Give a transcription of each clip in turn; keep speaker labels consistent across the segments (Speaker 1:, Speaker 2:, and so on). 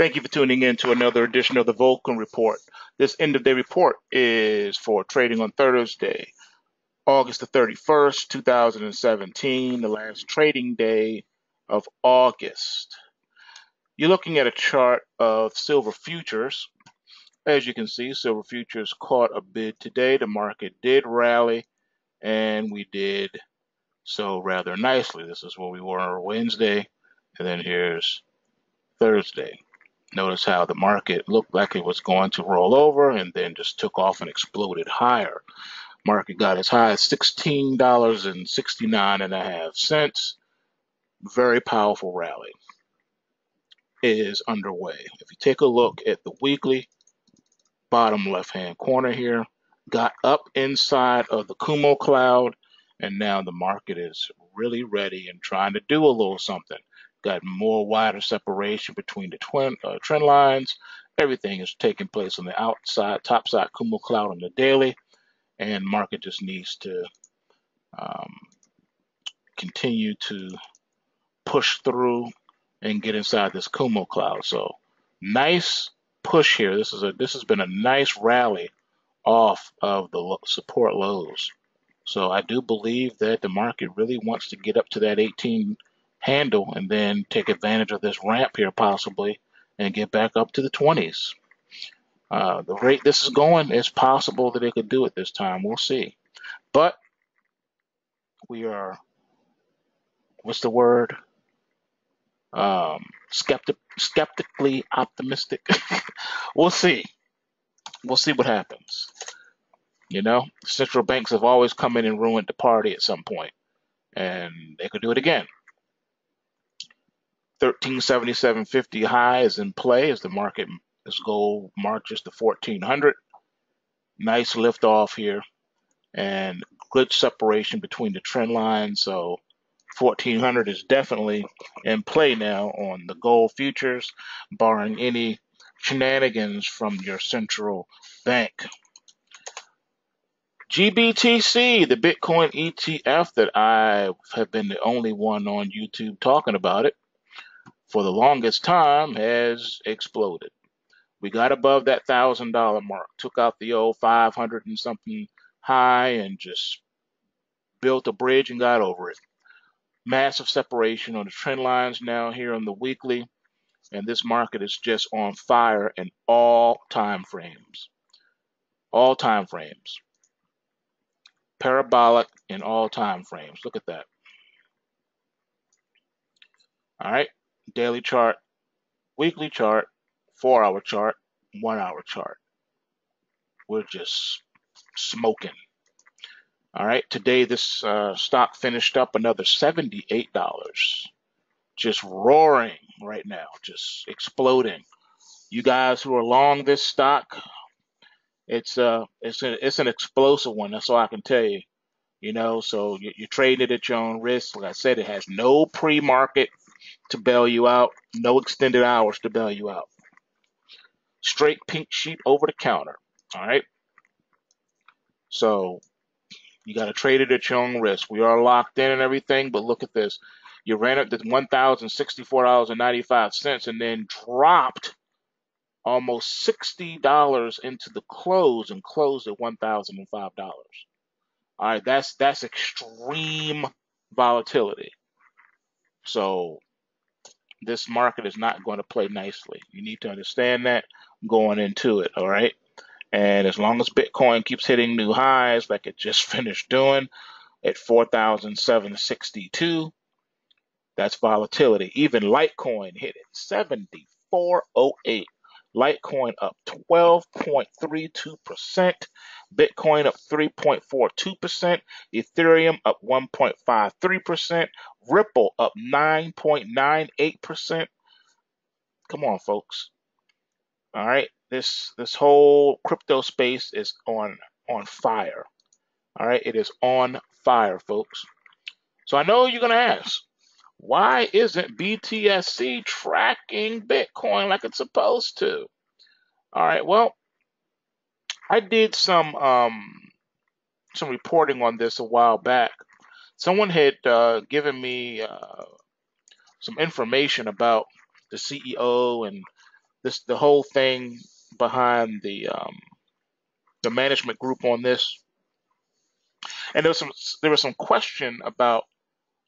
Speaker 1: Thank you for tuning in to another edition of the Vulcan Report. This end of day report is for trading on Thursday, August the 31st, 2017, the last trading day of August. You're looking at a chart of silver futures. As you can see, silver futures caught a bid today. The market did rally, and we did so rather nicely. This is where we were on Wednesday, and then here's Thursday. Notice how the market looked like it was going to roll over and then just took off and exploded higher. Market got as high as $16.69.5. Very powerful rally is underway. If you take a look at the weekly, bottom left-hand corner here, got up inside of the Kumo cloud, and now the market is really ready and trying to do a little something. Got more wider separation between the trend lines. Everything is taking place on the outside, top side Kumo cloud on the daily, and market just needs to continue to push through and get inside this Kumo cloud. So nice push here. This has been a nice rally off of the support lows. So I do believe that the market really wants to get up to that 18 handle and then take advantage of this ramp here possibly and get back up to the 20s. The rate this is going, it's possible that it could do it this time. We'll see. But we are, what's the word? Skeptically optimistic. We'll see. We'll see what happens. You know, central banks have always come in and ruined the party at some point, and they could do it again. 1377.50 high is in play as the market gold marches to 1400. Nice lift off here and good separation between the trend lines. So 1400 is definitely in play now on the gold futures, barring any shenanigans from your central bank. Gbtc, the Bitcoin ETF that I have been the only one on YouTube talking about it for the longest time, has exploded. We got above that $1,000 mark, took out the old 500 and something high and just built a bridge and got over it. Massive separation on the trend lines now here on the weekly, and this market is just on fire in all time frames. All time frames. Parabolic in all time frames. Look at that. All right. Daily chart, weekly chart, 4-hour chart, 1-hour chart. We're just smoking. All right. Today, this stock finished up another $78. Just roaring right now, just exploding. You guys who are long this stock, it's an explosive one. That's all I can tell you. You know, so you're trading it at your own risk. Like I said, it has no pre-market to bail you out, no extended hours to bail you out. Straight pink sheet over the counter. All right. So you got to trade it at your own risk. We are locked in and everything, but look at this. You ran up to $1,064.95 and then dropped almost $60 into the close and closed at $1,005. All right, that's extreme volatility. So this market is not going to play nicely. You need to understand that going into it, all right? And as long as Bitcoin keeps hitting new highs like it just finished doing at 4,762, that's volatility. Even Litecoin hit it, 74.08. Litecoin up 12.32%, Bitcoin up 3.42%, Ethereum up 1.53%, Ripple up 9.98%. Come on, folks. All right, this whole crypto space is on fire. All right, it is on fire, folks. So I know you're gonna ask, why isn't Btsc tracking Bitcoin like it's supposed to? All right, well, I did some reporting on this a while back. Someone had given me some information about the CEO and the whole thing behind the management group on this, and there was some question about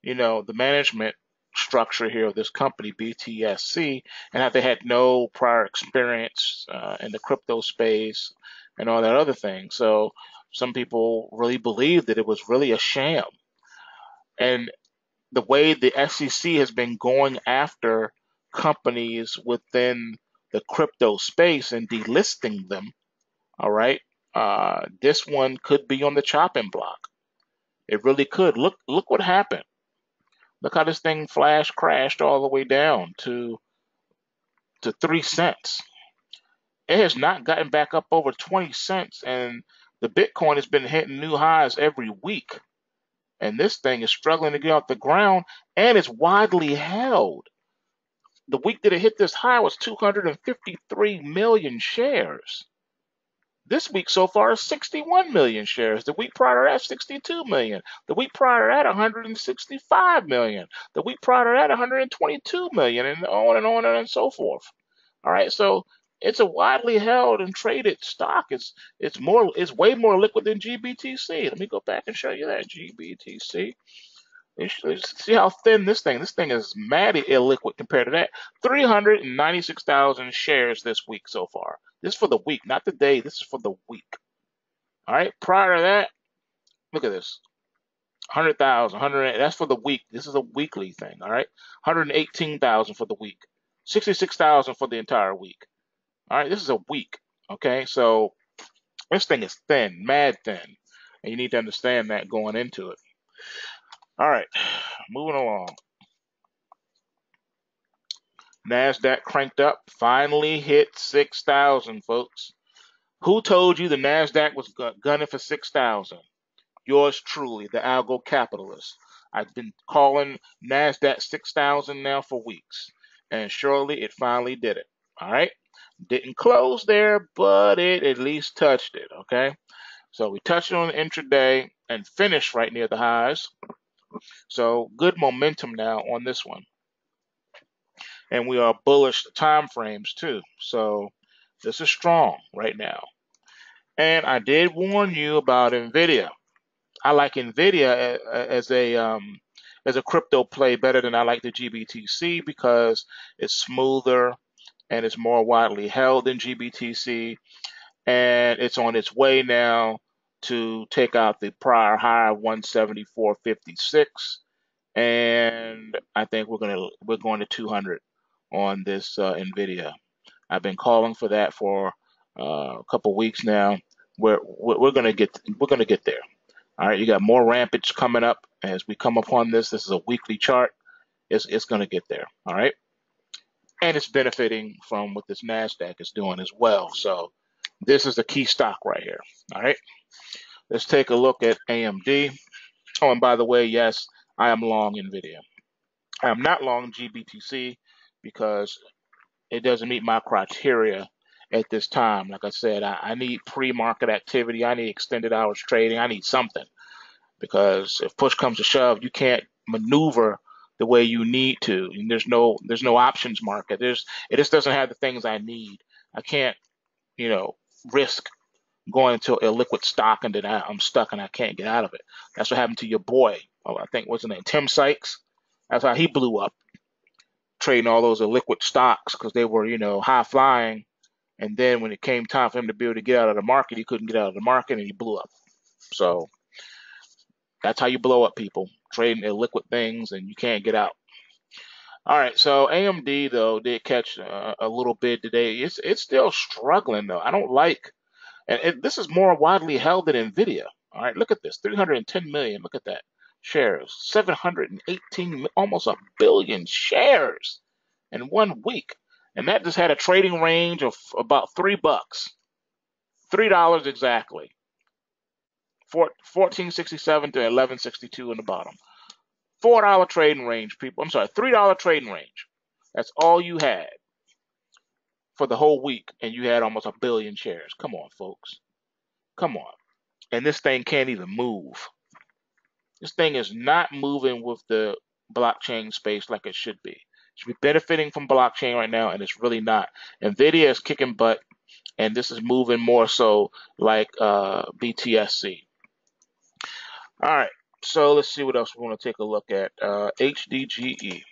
Speaker 1: the management structure here of this company, Btsc, and how they had no prior experience in the crypto space and all that other thing. So some people really believed that it was really a sham. And the way the SEC has been going after companies within the crypto space and delisting them, all right, this one could be on the chopping block. It really could. Look what happened. Look how this thing crashed all the way down to 3 cents. It has not gotten back up over 20 cents, and the Bitcoin has been hitting new highs every week. And this thing is struggling to get off the ground, and it's widely held. The week that it hit this high was 253 million shares. This week so far is 61 million shares. The week prior to that, 62 million. The week prior to that, 165 million. The week prior to that, 122 million, and on and so forth. All right, so it's a widely held and traded stock. It's way more liquid than Gbtc. Let me go back and show you that Gbtc. See how thin this thing. This thing is mad illiquid compared to that. 396,000 shares this week so far. This is for the week, not the day. This is for the week. All right. Prior to that, look at this. 100,000, 100. That's for the week. This is a weekly thing. All right. 118,000 for the week. 66,000 for the entire week. All right. This is a week. Okay. So this thing is thin, mad thin, and you need to understand that going into it. All right. Moving along. NASDAQ cranked up, finally hit 6,000, folks. Who told you the NASDAQ was gunning for 6,000? Yours truly, the algo capitalist. I've been calling NASDAQ 6,000 now for weeks, and surely it finally did it. All right? Didn't close there, but it at least touched it, okay? So we touched it on the intraday and finished right near the highs. So good momentum now on this one. And we are bullish the time frames too. So this is strong right now. And I did warn you about Nvidia. I like Nvidia as a crypto play better than I like the Gbtc because it's smoother and it's more widely held than Gbtc, and it's on its way now to take out the prior high of 174.56, and I think we're going to 200 on this Nvidia. I've been calling for that for a couple weeks now. We're gonna get there. All right, you got more rampage coming up as we come upon this. This is a weekly chart. It's gonna get there. All right, and it's benefiting from what this Nasdaq is doing as well. So this is the key stock right here. All right, let's take a look at AMD. Oh, and by the way, yes, I am long Nvidia. I am not long Gbtc because it doesn't meet my criteria at this time. Like I said, I need pre-market activity. I need extended hours trading. I need something because if push comes to shove, you can't maneuver the way you need to. And there's no options market. It just doesn't have the things I need. I can't, risk going into a liquid stock and then I'm stuck and I can't get out of it. That's what happened to your boy. Oh, I think what's his name? Tim Sykes. That's how he blew up, trading all those illiquid stocks because they were, high flying. And then when it came time for him to be able to get out of the market, he couldn't get out of the market and he blew up. So that's how you blow up, people, trading illiquid things and you can't get out. All right, so AMD though did catch a little bid today. It's still struggling though. I don't like, and this is more widely held than Nvidia. All right, look at this, 310 million. Look at that shares, 718, almost a billion shares in 1 week, and that just had a trading range of about $3, $3 exactly, 1467 to 1162 in the bottom. $4 trading range, people. I'm sorry, $3 trading range. That's all you had for the whole week, and you had almost a billion shares. Come on, folks. Come on. And this thing can't even move. This thing is not moving with the blockchain space like it should be. Should be benefiting from blockchain right now, and it's really not. Nvidia is kicking butt, and this is moving more so like Btsc. All right, so let's see what else we want to take a look at. HDGE.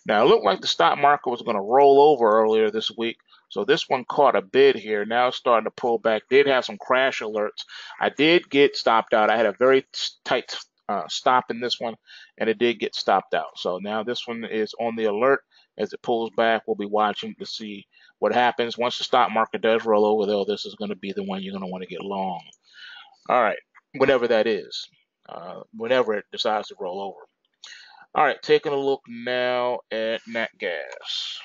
Speaker 1: Now, it looked like the stock market was going to roll over earlier this week, so this one caught a bid here. Now it's starting to pull back. Did have some crash alerts. I did get stopped out. I had a very tight stop in this one, and it did get stopped out. So now this one is on the alert. As it pulls back, we'll be watching to see what happens. Once the stock market does roll over, though, this is going to be the one you're going to want to get long. All right, whatever that is, whenever it decides to roll over. All right, taking a look now at nat gas.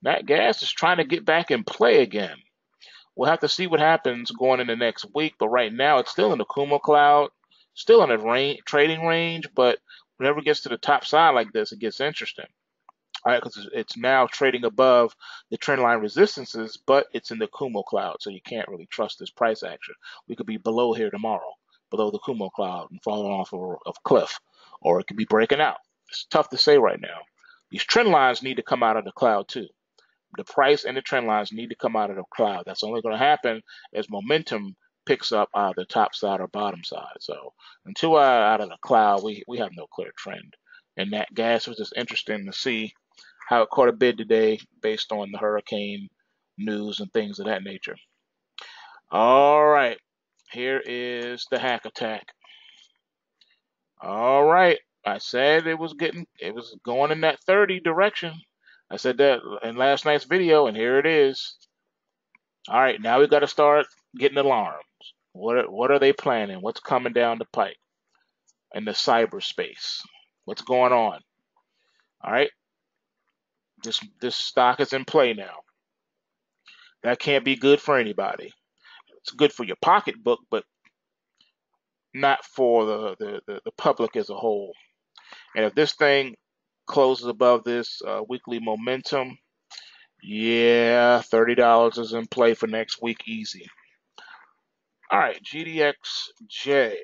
Speaker 1: Nat gas is trying to get back in play again. We'll have to see what happens going into next week, but right now it's still in the Kumo cloud, still in a trading range, but whenever it gets to the top side like this, it gets interesting. All right, because it's now trading above the trend line resistances, but it's in the Kumo cloud, so you can't really trust this price action. We could be below here tomorrow, below the Kumo cloud and falling off of a cliff, or it could be breaking out. It's tough to say right now. These trend lines need to come out of the cloud too. The price and the trend lines need to come out of the cloud. That's only going to happen as momentum picks up either the top side or bottom side. So until out of the cloud, we have no clear trend. And that gas was just interesting to see how it caught a bid today based on the hurricane news and things of that nature. All right, here is the hack attack. All right, I said it was going in that 30 direction. I said that in last night's video, and here it is. All right, now we got to start getting alarms. What are they planning? What's coming down the pipe in the cyberspace? What's going on? All right, this stock is in play now. That can't be good for anybody. It's good for your pocketbook, but not for the public as a whole. And if this thing closes above this weekly momentum, yeah, $30 is in play for next week, easy. All right, GDXJ.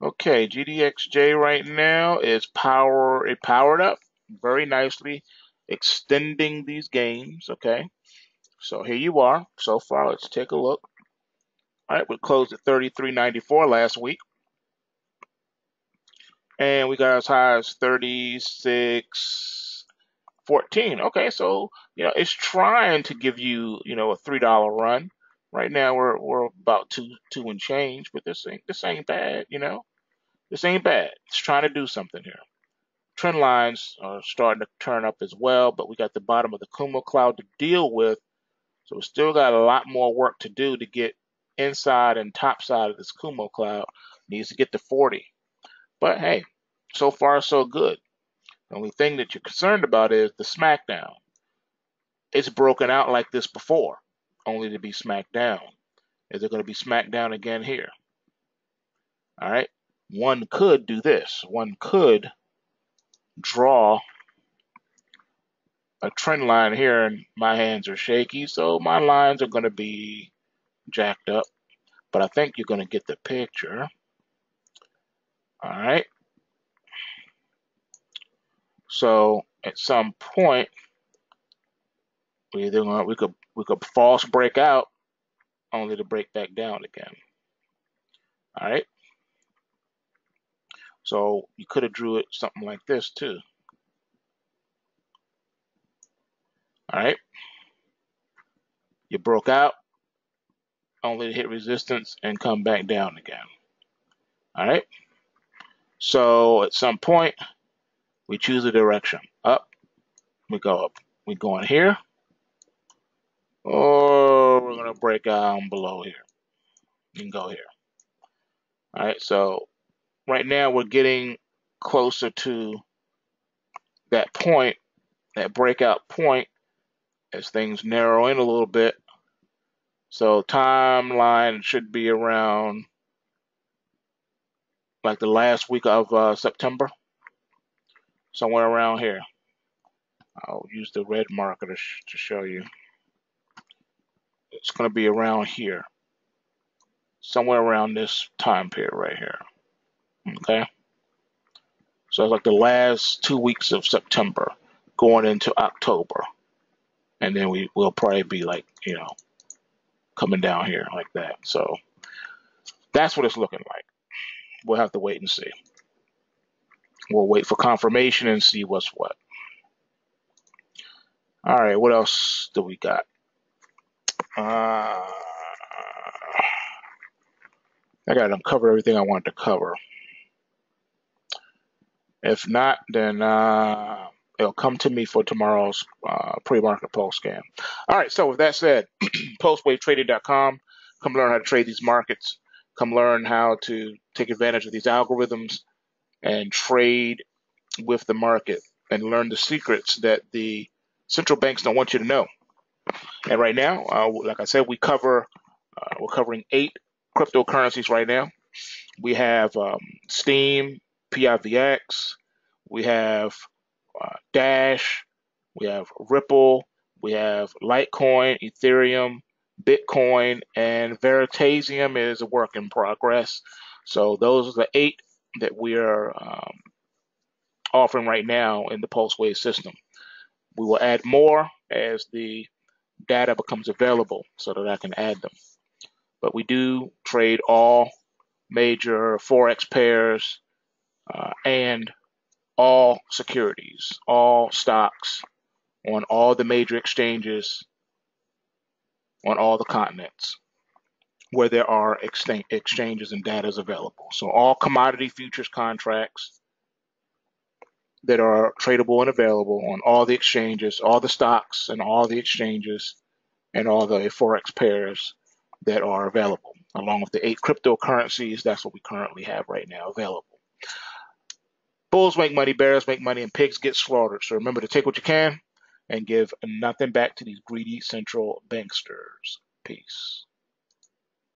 Speaker 1: Okay, GDXJ right now is powered up very nicely, extending these gains. Okay, so here you are. So far, let's take a look. All right, we closed at 33.94 last week. And we got as high as 36.14. Okay, so it's trying to give you a $3 run. Right now we're about two and change, but this ain't bad. This ain't bad. It's trying to do something here. Trend lines are starting to turn up as well, but we got the bottom of the Kumo cloud to deal with, so we still got a lot more work to do to get inside and top side of this Kumo cloud. Needs to get to 40. But hey, so far so good. The only thing that you're concerned about is the smackdown. It's broken out like this before, only to be smacked down. Is it going to be smacked down again here? All right. One could do this. One could draw a trend line here, and my hands are shaky, so my lines are going to be jacked up. But I think you're going to get the picture. All right. So at some point, we could false break out, only to break back down again. All right. So you could have drew it something like this too. All right. You broke out, only to hit resistance and come back down again. All right. So at some point, we choose a direction. Up, we go up. We go in here, or we're going to break down below here. You can go here. All right. So right now we're getting closer to that point, that breakout point, as things narrow in a little bit. So timeline should be around like the last week of September, somewhere around here. I'll use the red marker to show you. It's going to be around here, somewhere around this time period right here. Okay. So it's like the last 2 weeks of September going into October. And then we will probably be like, coming down here like that. So that's what it's looking like. We'll have to wait and see. We'll wait for confirmation and see what's what. All right, what else do we got? I got to cover everything I wanted to cover. If not, then it'll come to me for tomorrow's pre-market post scan. All right, so with that said, postwavetrading.com. Come learn how to trade these markets. Come learn how to take advantage of these algorithms and trade with the market and learn the secrets that the central banks don't want you to know. And right now, like I said, we're covering 8 cryptocurrencies right now. We have Steam, PIVX, we have Dash, we have Ripple, we have Litecoin, Ethereum, Bitcoin, and Veritasium is a work in progress. So those are the 8 that we are offering right now in the PulseWave system. We will add more as the data becomes available so that I can add them. But we do trade all major Forex pairs and all securities, all stocks on all the major exchanges on all the continents where there are exchanges and data is available. So all commodity futures contracts that are tradable and available on all the exchanges, all the stocks and all the exchanges and all the Forex pairs that are available, along with the 8 cryptocurrencies. That's what we currently have right now available. Bulls make money, bears make money, and pigs get slaughtered. So remember to take what you can and give nothing back to these greedy central banksters. Peace.